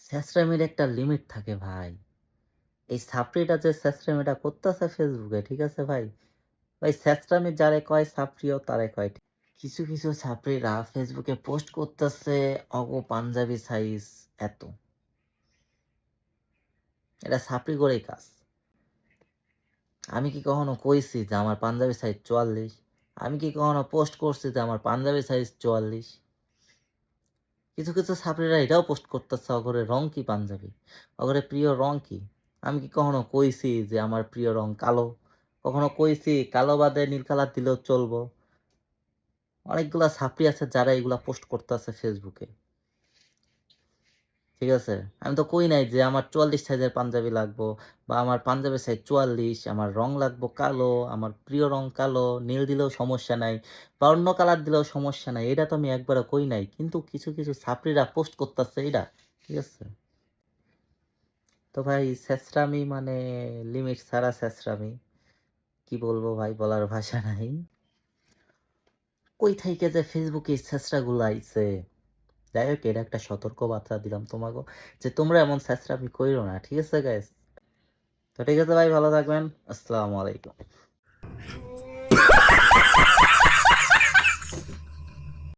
ছ্যাঁচড়ামির একটা লিমিট থাকে ভাই। এই ছাপড়িটা যে ছ্যাঁচড়ামিটা করতেছে ফেসবুকে, ঠিক আছে ভাই? ভাই ছ্যাঁচড়ামি যারে কয় ছাপড়িও তারে কয় ঠিক। কিছু, কিছু ছাপড়িরা ফেসবুকে পোস্ট করতেছে পাঞ্জাবি সাইজ এত। এটা ছাপড়ি করেই কাজ। আমি কি কখনো কইছি যে আমার পাঞ্জাবি সাইজ ৪৪? আমি কি কখনো পোস্ট করছি যে আমার পাঞ্জাবি সাইজ ৪৪? কিছু, কিছু ছাপড়িরা এটাও পোস্ট করতেছে অগরে রং কি পাঞ্জাবি? অগরে প্রিয় রং কি? আমি কি কখনো কইছি যে আমার প্রিয় রং কালো? কখনো কইছি কালো বাদে নীল কালার দিলেও চলবো? অনেকগুলা ছাপড়ি আছে যারা এগুলা পোস্ট করতেছে ফেসবুকে। ঠিক আছে? আমি তো কই নাই যে আমার ৪৪ সাইজের পাঞ্জাবি লাগবো বা আমার পাঞ্জাবির সাইজ ৪৪, আমার রং লাগবো কালো, আমার প্রিয় রং কালো, নীল দিলেও সমস্যা নাই বা অন্য কালার দিলেও সমস্যা নাই। এটা তো আমি একবারও কই নাই। কিন্তু কিছু, কিছু ছাপড়িরা পোস্ট করতেছে এইটা। ঠিক আছে? তো ভাই ছেঁচড়ামি মানে লিমিট ছাড়া ছেঁচড়ামি। কি বলবো ভাই বলার ভাষা নাই। কই থাইকে যে ফেসবুকে এই ছেঁচড়াগুলো আইছে। যাই হোক এটা একটা সতর্ক বার্তা দিলাম তোমাকে যে তোমরা এমন ছেঁচড়ামি কইরো না। ঠিক আছে গাইস? তো ঠিক আছে ভাই ভালো থাকবেন। আসসালামু আলাইকুম।